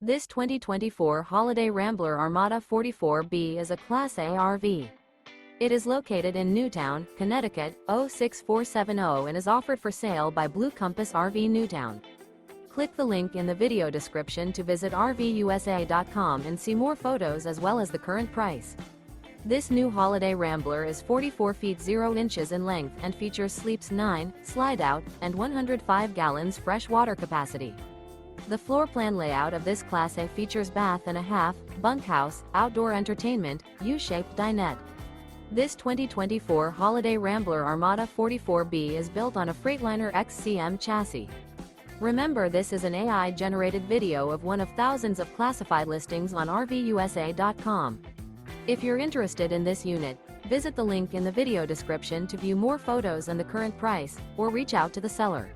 This 2024 Holiday Rambler Armada 44B is a Class A RV. It is located in Newtown, Connecticut, 06470 and is offered for sale by Blue Compass RV Newtown. Click the link in the video description to visit RVUSA.com and see more photos as well as the current price. This new Holiday Rambler is 44 feet 0 inches in length and features sleeps 9, slide-out, and 105 gallons fresh water capacity. The floor plan layout of this Class A features bath and a half, bunkhouse, outdoor entertainment, U-shaped dinette. This 2024 Holiday Rambler Armada 44B is built on a Freightliner XCM chassis. Remember, this is an AI-generated video of one of thousands of classified listings on RVUSA.com. If you're interested in this unit, visit the link in the video description to view more photos and the current price, or reach out to the seller.